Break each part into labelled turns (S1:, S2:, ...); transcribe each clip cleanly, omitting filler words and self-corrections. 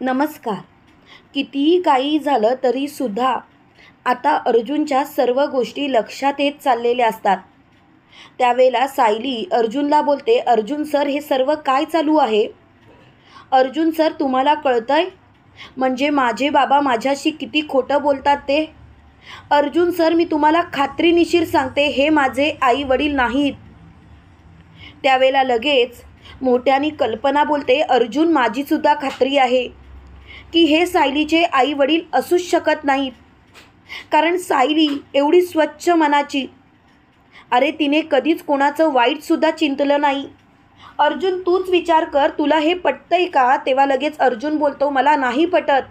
S1: नमस्कार. कितीही काही झालं तरीसुद्धा आता अर्जुनच्या सर्व गोष्टी लक्षात येत चाललेल्या असतात. त्यावेळेला सायली अर्जुनला बोलते, अर्जुन सर हे सर्व काय चालू आहे? अर्जुन सर तुम्हाला कळतंय? म्हणजे माझे बाबा माझ्याशी किती खोटं बोलतात ते? अर्जुन सर मी तुम्हाला खात्रीशीर सांगते हे माझे आई वडील नाहीत. त्यावेळेला लगेच मोठ्याने कल्पना बोलते, अर्जुन माझीसुद्धा खात्री आहे की हे सायलीचे आई वडील असूच शकत नाहीत. कारण सायली एवढी स्वच्छ मनाची, अरे तिने कधीच कोणाचं वाईटसुद्धा चिंतलं नाही. अर्जुन तूच विचार कर, तुला हे पटतंय का? तेव्हा लगेच अर्जुन बोलतो, मला नाही पटत,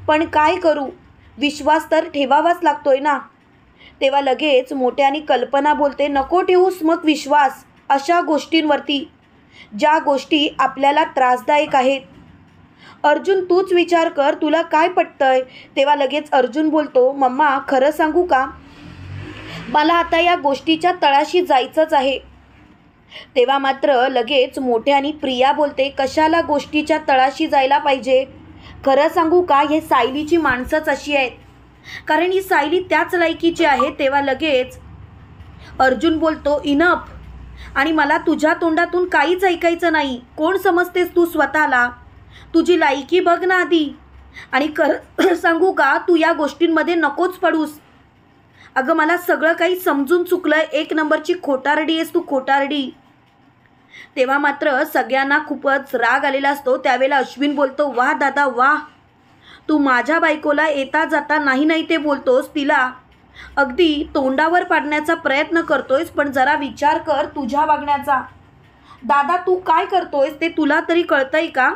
S1: पण काय करू, विश्वास तर ठेवावाच लागतोय ना. तेव्हा लगेच मोठ्याने कल्पना बोलते, नको ठेवूस मग विश्वास अशा गोष्टींवरती ज्या गोष्टी आपल्याला त्रासदायक आहेत. अर्जुन तूच विचार कर, तुला काय पटतंय? तेव्हा लगेच अर्जुन बोलतो, मम्मा खरं सांगू का, मला आता या गोष्टीच्या तळाशी जायचंच आहे. तेव्हा मात्र लगेच मोठ्याने प्रिया बोलते, कशाला गोष्टीच्या तळाशी जायला पाहिजे? खरं सांगू का, हे सायलीची माणसंच अशी आहेत, कारण ही सायली त्याच लायकीची आहे. तेव्हा लगेच अर्जुन बोलतो, इनफ, आणि मला तुझ्या तोंडातून काहीच ऐकायचं नाही. कोण समजतेस तू स्वतःला? तुझी लायकी बघ ना आधी. आणि खरं सांगू का, तू या गोष्टींमध्ये नकोच पडूस. अगं मला सगळं काही समजून चुकलंय, एक नंबरची खोटारडी आहेस तू, खोटारडी. तेव्हा मात्र सगळ्यांना खूपच राग आलेला असतो. त्यावेळेला अश्विन बोलतो, वाह दादा वाह, तू माझ्या बायकोला येता जाता नाही नाही ते बोलतोस, तिला अगदी तोंडावर पाडण्याचा प्रयत्न करतोयस, पण जरा विचार कर तुझ्या वागण्याचा. दादा तू काय करतोयस ते तुला तरी कळतंय का?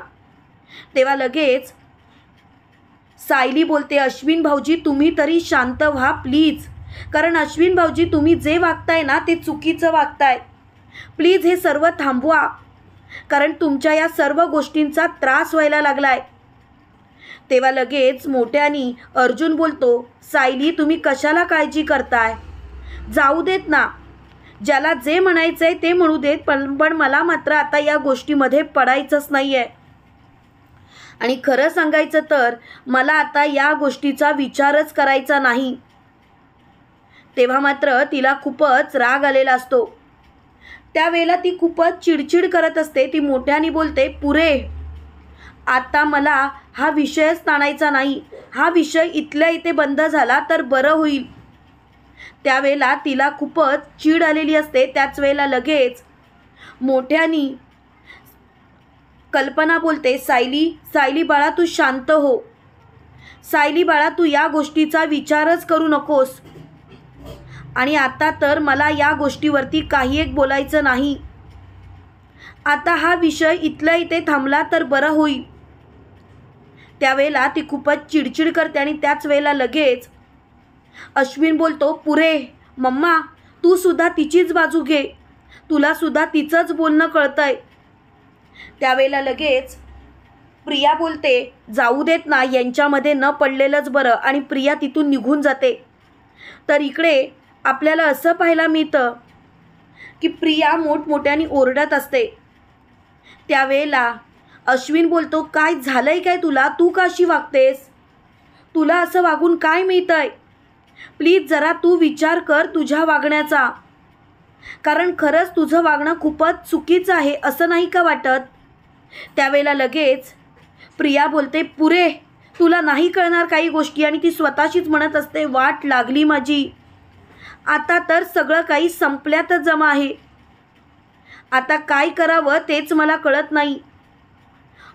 S1: तेव्हा लगेच सायली बोलते, अश्विन भाऊजी तुम्ही तरी शांत व्हा प्लीज, कारण अश्विन भाऊजी तुम्ही जे वागताय ना ते चुकीचं वागताय. प्लीज हे सर्व थांबवा, कारण तुमच्या या सर्व गोष्टींचा त्रास व्हायला लागलाय. तेव्हा लगेच मोठ्यानी अर्जुन बोलतो, सायली तुम्ही कशाला काळजी करताय? जाऊ देत ना, ज्याला जे म्हणायचंय ते म्हणू देत, पण मला मात्र आता या गोष्टीमध्ये पडायचंच नाही आहे. आणि खरं सांगायचं तर मला आता या गोष्टीचा विचारच करायचा नाही. तेव्हा मात्र तिला खूपच राग आलेला असतो. त्यावेळेला ती खूपच चिडचिड करत असते. ती मोठ्याने बोलते, पुरे, आता मला हा विषयच ताणायचा नाही. हा विषय इथल्या इथे बंद झाला तर बरं होईल. त्यावेळेला तिला खूपच चीड आलेली असते. त्याच वेळेला लगेच मोठ्यानी कल्पना बोलते, सायली बाळा तू शांत हो. सायली बाळा तू या गोष्टीचा विचारच करू नकोस. आणि आता तर मला या गोष्टीवरती काही एक बोलायचं नाही. आता हा विषय इथल्या इथे थांबला तर बरं होईल. त्यावेळेला ती खूपच चिडचिड करते. आणि त्याच वेळेला लगेच अश्विन बोलतो, पुरे मम्मा तू सुद्धा तिचीच बाजू घे, तुला सुद्धा तिचंच बोलणं कळतंय. त्यावेळेला लगेच प्रिया बोलते, जाऊ देत ना, यांच्यामध्ये न पडलेलंच बरं. आणि प्रिया तिथून निघून जाते. तर इकडे आपल्याला असं पाहायला मिळतं की प्रिया मोठमोठ्याने ओरडत असते. त्यावेळेला अश्विन बोलतो, काय झालंय काय तुला? तू का अशी वागतेस? तुला असं वागून काय मिळतंय? प्लीज जरा तू विचार कर तुझ्या वागण्याचा, कारण खरंच तुझं वागणं खूपच चुकीचं आहे, असं नाही का वाटत? त्यावेळेला लगेच प्रिया बोलते, पुरे तुला नाही कळणार काही गोष्टी. आणि ती स्वतःशीच म्हणत असते, वाट लागली माझी, आता तर सगळं काही संपल्यातच जमा आहे. आता काय करावं तेच मला कळत नाही,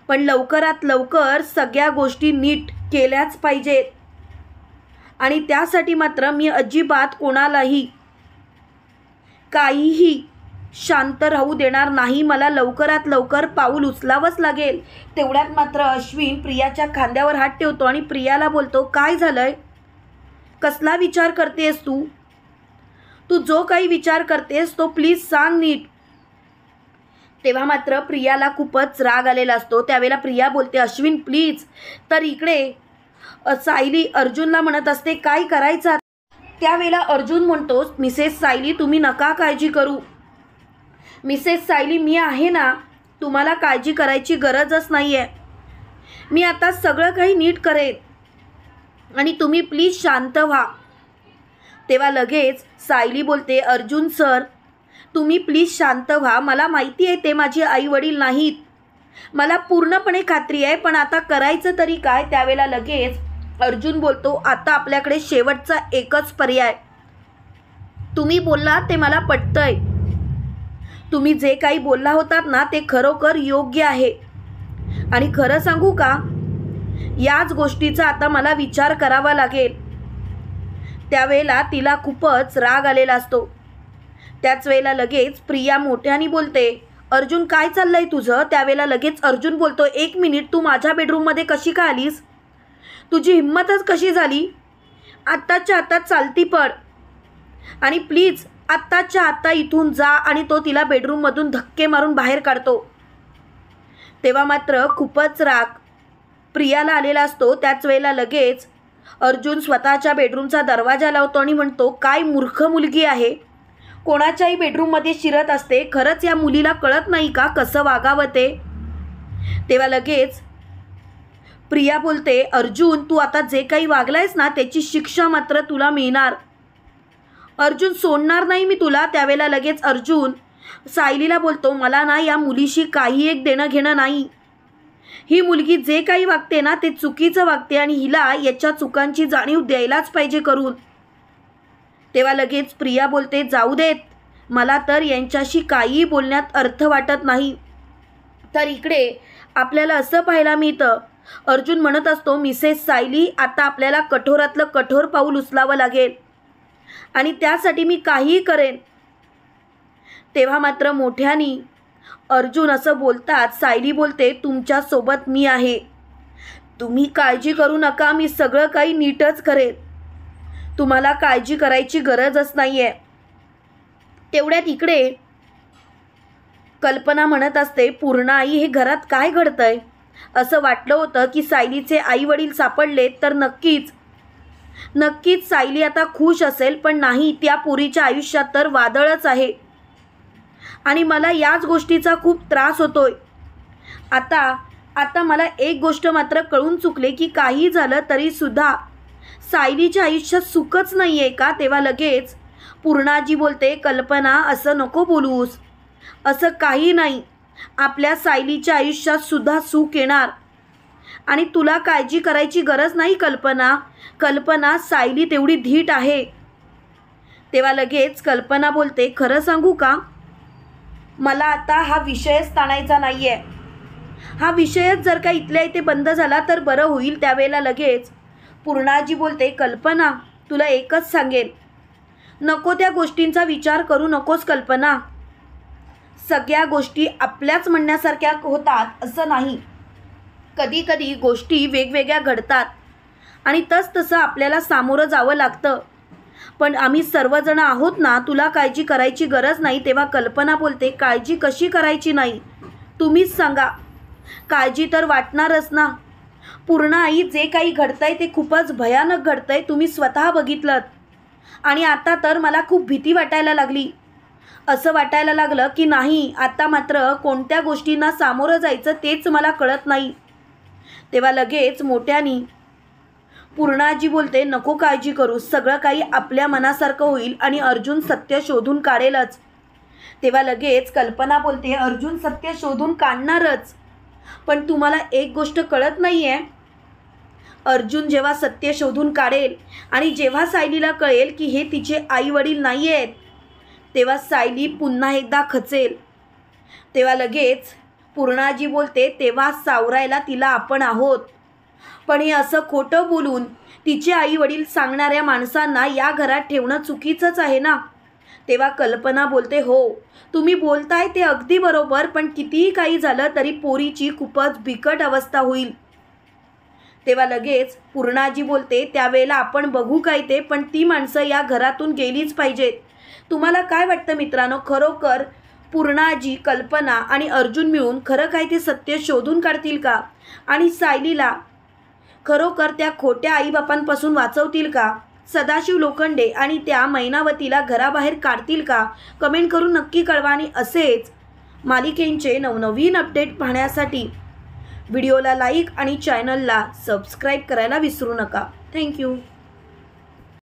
S1: पण लवकरात लवकर सगळ्या गोष्टी नीट केल्याच पाहिजेत. आणि त्यासाठी मात्र मी अजिबात कोणालाही काहीही शांत राहू देणार नाही. मला लवकरात लवकर पाऊल उचलावंच लागेल. तेवढ्यात मात्र अश्विन प्रियाच्या खांद्यावर हात ठेवतो आणि प्रियाला बोलतो, काय झालंय? कसला विचार करतेस तू? तू जो काही विचार करतेस तो प्लीज सांग नीट. तेव्हा मात्र प्रियाला खूपच राग आलेला असतो. त्यावेळेला प्रिया बोलते, अश्विन प्लीज. तर इकडे सायली अर्जुनला म्हणत असते, काय करायचं? त्यावेळेला अर्जुन म्हणतो, मिसेस सायली तुम्ही नका काळजी करू. मिसेस सायली मी आहे ना, तुम्हाला काळजी करायची गरजच नाही आहे. मी आता सगळं काही नीट करेन आणि तुम्ही प्लीज शांत व्हा. तेव्हा लगेच सायली बोलते, अर्जुन सर तुम्ही प्लीज शांत व्हा. मला माहिती आहे ते माझे आई वडील नाहीत, मला पूर्णपणे खात्री आहे, पण आता करायचं तरी काय. त्यावेळेला लगेच अर्जुन बोलतो, आता आपल्याकडे शेवटचा एकच पर्याय. तुम्ही बोलला ते मला पटतंय. तुम्ही जे काही बोलला होतात ना ते खरोखर योग्य आहे. आणि खरं सांगू का, याच गोष्टीचा आता मला विचार करावा लागेल. त्यावेळेला तिला खूपच राग आलेला असतो. त्याच वेळेला लगेच प्रिया मोठ्याने बोलते, अर्जुन काय चाललंय तुझं. त्यावेळेला लगेच अर्जुन बोलतो, 1 मिनिट, तू माझ्या बेडरूममध्ये कशी का आलीस. तुझी हिंमतच कशी झाली. आत्ताच्या आता चालती पड आणि प्लीज आत्ताच्या आत्ता इथून जा. आणि तो तिला बेडरूममधून धक्के मारून बाहेर काढतो. तेव्हा मात्र खूपच राग प्रियाला आलेला असतो. त्याच वेळेला लगेच अर्जुन स्वतःच्या बेडरूमचा दरवाजा लावतो आणि म्हणतो, काय मूर्ख मुलगी आहे, कोणाच्याही बेडरूममध्ये शिरत असते. खरंच या मुलीला कळत नाही का कसं वागावं ते. तेव्हा लगेच प्रिया बोलते, अर्जुन तू आता जे काही वागलायस ना त्याची शिक्षा मात्र तुला मिळणार. अर्जुन सोडणार नाही मी तुला. त्यावेळेला लगेच अर्जुन सायलीला बोलतो, मला ना या मुलीशी काही एक देणं घेणं नाही. ही मुलगी जे काही वागते ना ते चुकीचं वागते आणि हिला याच्या चुकांची जाणीव द्यायलाच पाहिजे करून. तेव्हा लगेच प्रिया बोलते, जाऊ देत, मला तर यांच्याशी काहीही बोलण्यात अर्थ वाटत नाही. तर इकडे आपल्याला असं पाहायला मिळतं, अर्जुन म्हणत असतो, मिसेस सायली आता आपल्याला कठोरातलं कठोर पाऊल उचलावं लागेल आणि त्यासाठी मी काहीही करेन. तेव्हा मात्र मोठ्यानी अर्जुन असं बोलतात सायली बोलते, तुमच्यासोबत मी आहे, तुम्ही काळजी करू नका, मी सगळं काही नीटच करेन, तुम्हाला काळजी करायची गरजच नाही आहे. तेवढ्यात इकडे कल्पना म्हणत असते, पूर्णा आई हे घरात काय घडतंय. असं वाटलं होतं की सायलीचे आई वडील सापडले तर नक्कीच सायली आता खुश असेल, पण नाही, त्या पोरीच्या आयुष्यात तर वादळच आहे आणि मला याच गोष्टीचा खूप त्रास होतोय. आता मला एक गोष्ट मात्र कळून चुकले की काही झालं तरी सुद्धा सायलीच्या आयुष्यात सुखच नाही आहे का. तेव्हा लगेच पूर्णाजी बोलते, कल्पना असं नको बोलूस, असं काही नाही, आपल्या सायलीच्या आयुष्यात सुद्धा सुख येणार आणि तुला काळजी करायची गरज नाही. कल्पना सायली तेवढी धीट आहे. तेव्हा लगेच कल्पना बोलते, खरं सांगू का, मला आता हा विषयच ताणायचा नाही आहे. हा विषयच जर का इथल्या इथे बंद झाला तर बरं होईल. त्यावेळेला लगेच पूर्णाजी बोलते, कल्पना तुला एकच सांगेल, नको त्या गोष्टींचा विचार करू नकोस कल्पना. सगळ्या गोष्टी आपल्याच म्हणण्यासारख्या होतात असं नाही. कधी कधी गोष्टी वेगवेगळ्या घडतात आणि तसं आपल्याला सामोरं जावं लागतं. पण आम्ही सर्वजण आहोत ना, तुला काळजी करायची गरज नाही. तेव्हा कल्पना बोलते, काळजी कशी करायची नाही तुम्हीच सांगा. काळजी तर वाटणारच ना. पूर्ण आई, जे काही घडतंय ते खूपच भयानक घडतंय, तुम्ही स्वतः बघितलं आणि आता तर मला खूप भीती वाटायला लागली. असं वाटायला लागलं की नाही, आता मात्र कोणत्या गोष्टींना सामोरं जायचं तेच मला कळत नाही. तेव्हा लगेच मोठ्यानी पूर्णाजी बोलते, नको काळजी करू, सगळं काही आपल्या मनासारखं होईल आणि अर्जुन सत्य शोधून काढेलच. तेव्हा लगेच कल्पना बोलते, अर्जुन सत्य शोधून काढणारच, पण तुम्हाला एक गोष्ट कळत नाही आहे, अर्जुन जेव्हा सत्य शोधून काढेल आणि जेव्हा सायलीला कळेल की हे तिचे आई वडील नाही आहेत, तेव्हा सायली पुन्हा एकदा खचेल. तेव्हा लगेच पूर्णाजी बोलते, तेव्हा सावरायला तिला आपण आहोत. पण हे असं खोटं बोलून तिचे आई वडील सांगणाऱ्या माणसांना या घरात ठेवणं चुकीचंच आहे ना. तेव्हा कल्पना बोलते, हो तुम्ही बोलताय ते अगदी बरोबर, पण कितीही काही झालं तरी पोरीची खूपच बिकट अवस्था होईल. तेव्हा लगेच पूर्णाजी बोलते, त्यावेळेला आपण बघू काय ते, पण ती माणसं या घरातून गेलीच पाहिजेत. तुम्हाला काय वाटतं मित्रांनो, खरोखर पूर्णाजी, कल्पना आणि अर्जुन मिळून खरं काय ते सत्य शोधून काढतील का आणि सायलीला खरोखर त्या खोट्या आईबापांपासून वाचवतील का? सदाशिव लोखंडे आणि त्या मैनावतीला घराबाहेर काढतील का? कमेंट करून नक्की कळवा आणि असेच मालिकेंचे नवनवीन अपडेट पाहण्यासाठी व्हिडिओला लाईक आणि चॅनलला सबस्क्राईब करायला विसरू नका. थँक्यू.